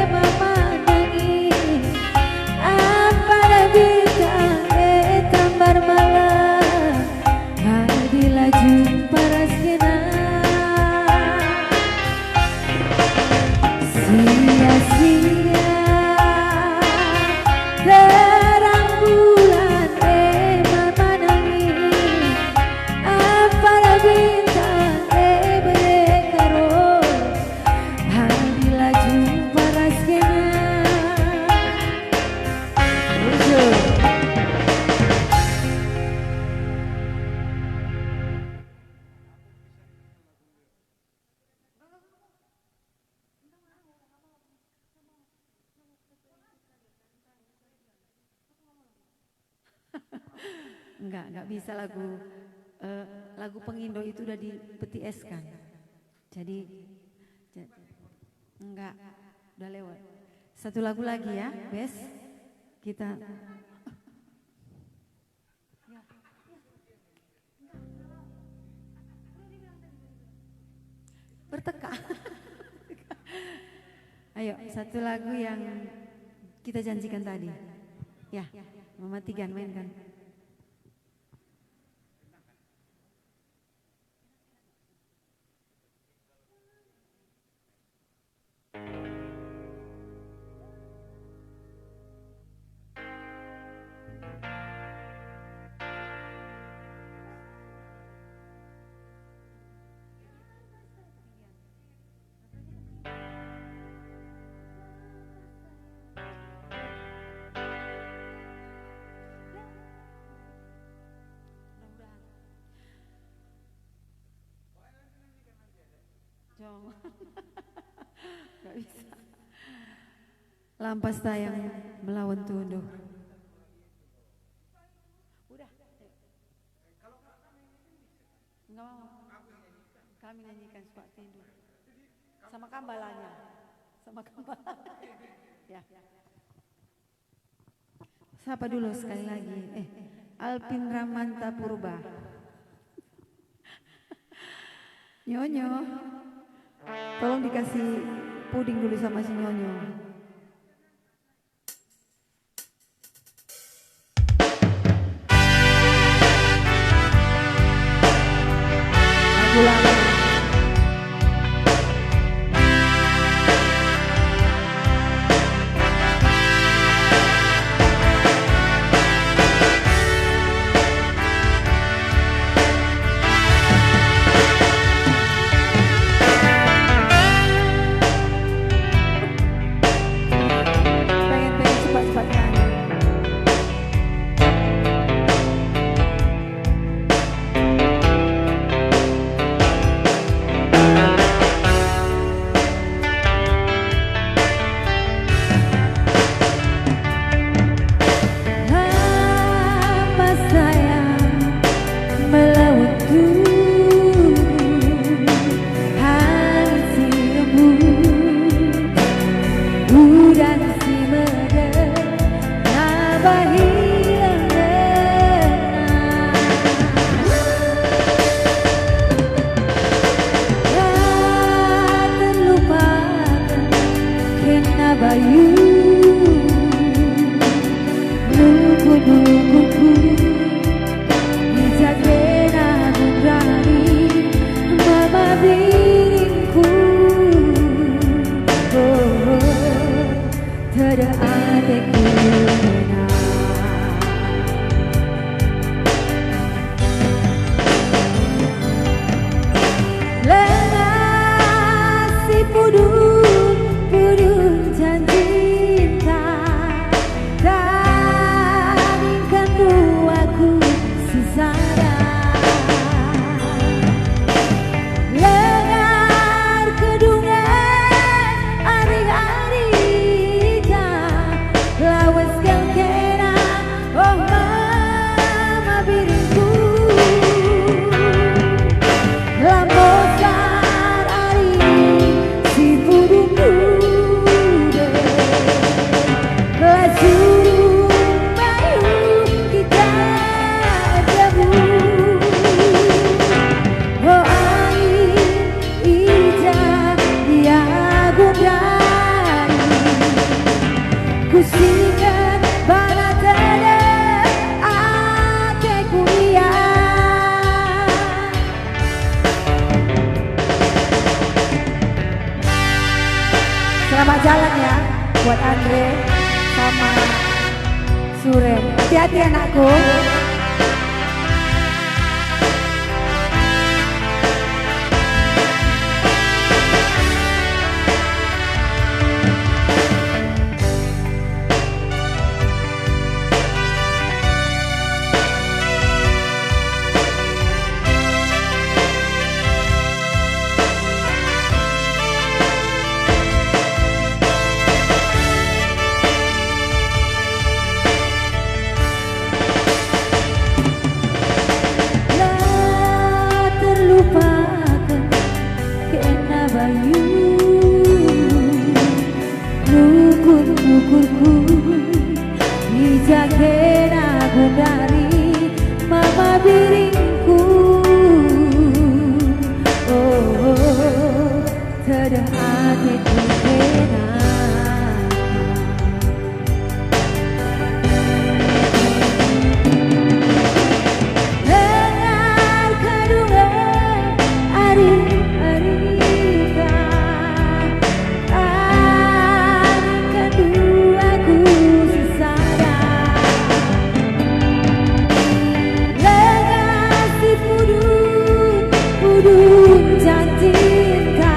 mama nangis, apa bintang Enggak bisa lagu Pengindo itu udah di peti es kan. Jadi enggak, udah lewat. Satu lagu lagi ya, Bes. Kita berteka. Ayo, satu lagu yang kita janjikan tadi. Ya, Mama Tigan mainkan. Gak bisa. Lampas tayang melawan tunduk. Udah. Enggak mau. Kami nyanyikan suka tidur. Sama kambalannya. Sama kambalannya. Ya. Sapa dulu sekali lagi. Alpin Ramanta Purba. Nyonyo. Tolong dikasih puding dulu sama si Nyonyo. Lagu lama. Pengen cepat-cepat nyanyi. Apa sayang melawan tubuh, hari si embun, udan si meder, nabahi terlupakan kena bayu luku-lukuku bijak kena berani mama biringku tada adekku kena lengah si pudun janji cinta taningkan aku sisara lengar kedungan hari-hari lawas kena oh mama biringku lambosan hari si pudungku laju bayu kita jamu oh air ija dia gundari kusikan bana tada ateku dia. Selamat jalan ya buat Andre sama Suren. Hati-hati anakku. bayu Nukur-nukurku Dijaken aku dari mama biringku. Oh, tedeng hatiku kena dengar kadungan ari-arika akan duaku sesada legasi pudun cinta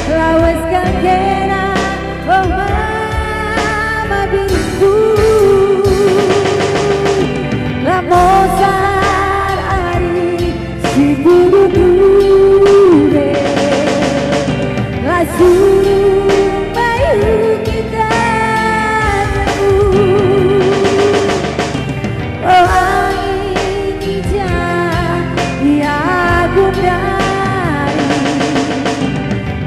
lawaskan kena oh mama biringku lamosar ari si buru-bure lasuru bayu kita oh angin hijau ya gundari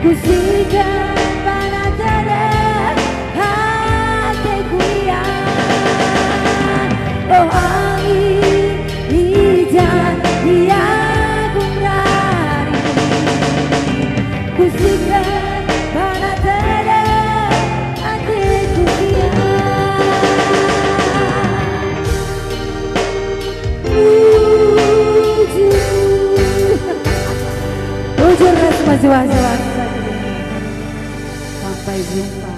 kusikan pada terang hatiku ya oh angin hijau ya gundari kusikan pada terang hatiku ya Ujur masih sampai jumpa.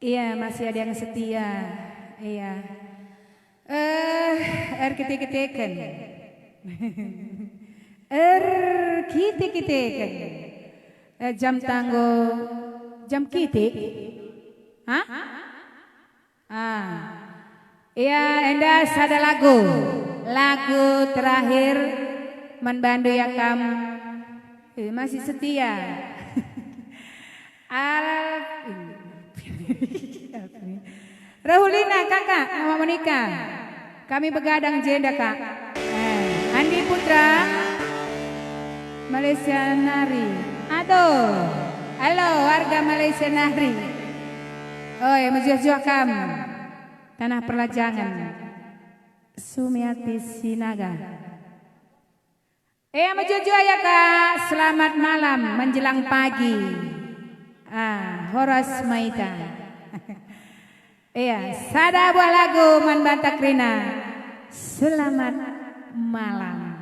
Iya, masih ada yang setia. Iya. Ketik-ketikan. Ketik-ketikan. Jam tanggo, jam kitik. Hah? Iya, endas ada lagu. Lagu terakhir Manbandu Yakam. Masih setia. Rahulina kakak Mama Monika, kami begadang jenda kak. Andi Putra Malaysia Nari. Aduh, halo warga Malaysia Nari. Oh ya menjual kam tanah perlajangan Sumiati Sinaga. Menjual ya kak. Selamat malam menjelang pagi. Horas Maita. Iya, sada buah lagu Man Bantakrina. Selamat malam.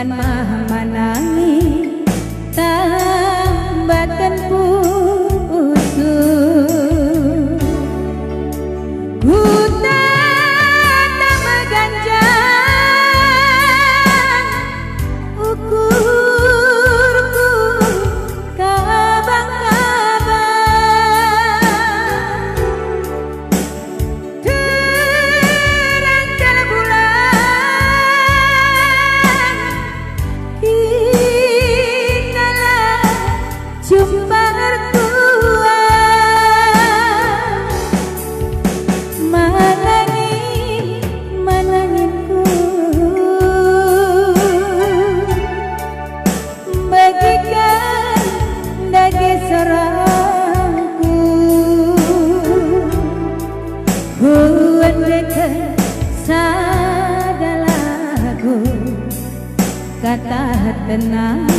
Kuman manangi tambatan pusu hutan meganjang ukurku kabang-kabang terangkan bulan kitalah jumpa berdua mananginku bagikan daging serangku huan sadalaku kata tenang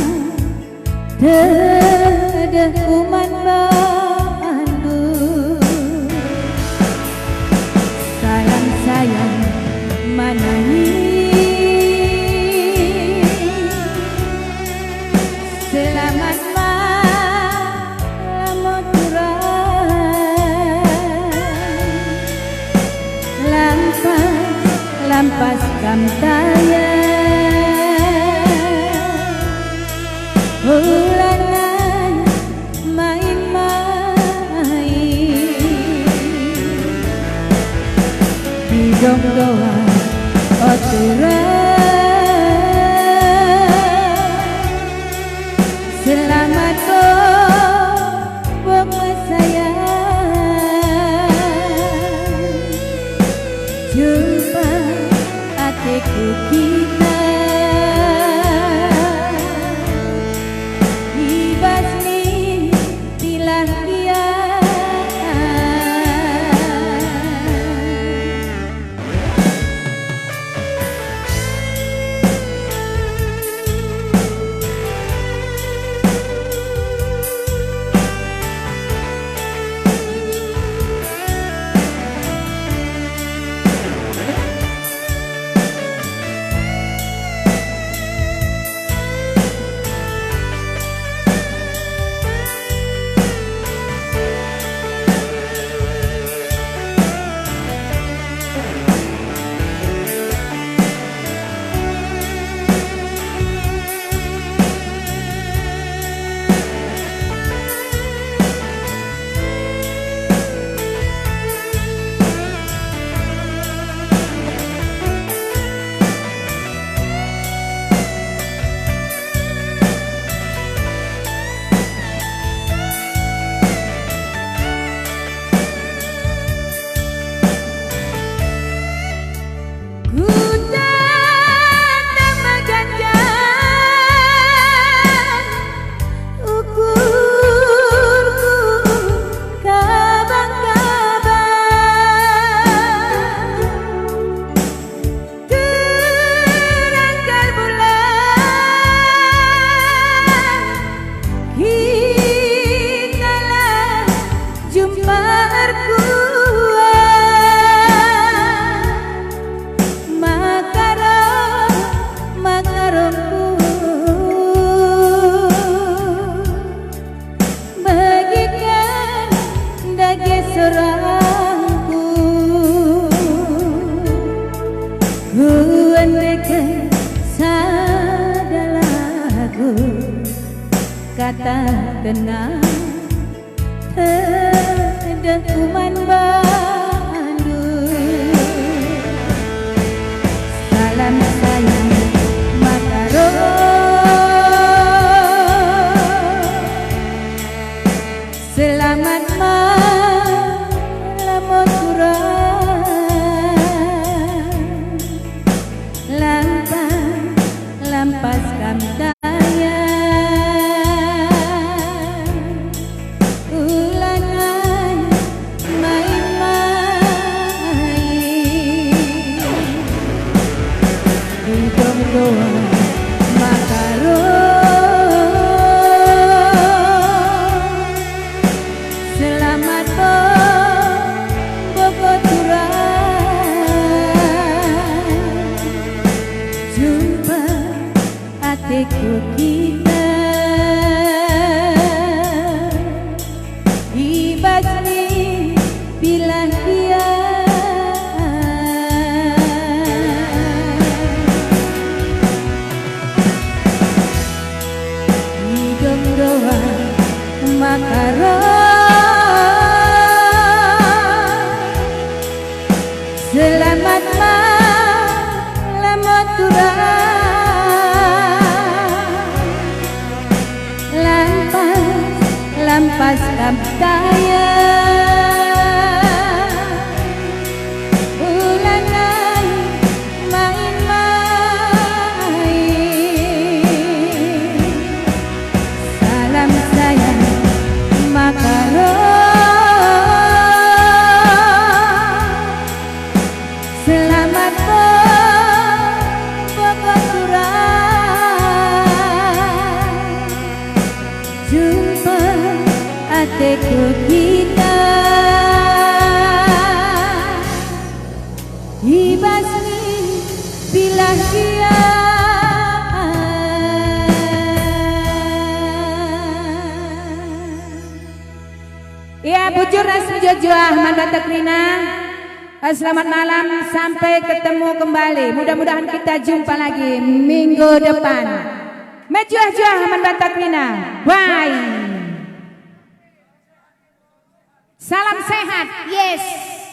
dedah kuman Bandung sayang manangi selamat malam lampas kamtaya ulangan main-main hidung doa selamat buat saya jumpa hatiku kita dibasmi tilah dia kata tenang dedah kuman Bandung salam sayang makaro selamat malam lampas kamtaya adikku kita ibasni bila dia hidup doa makaro selamat malam lampas daya ulangan main-main salam sayang makaro selamat jumpa adikku kita ibasni bila dia Ya bujur Rasmi Jojoah Mandata Krina. Selamat malam, sampai ketemu kembali. Mudah-mudahan kita jumpa lagi minggu depan. Mejuah-juah Mandata Krina. Bye. Salam sehat. Yes.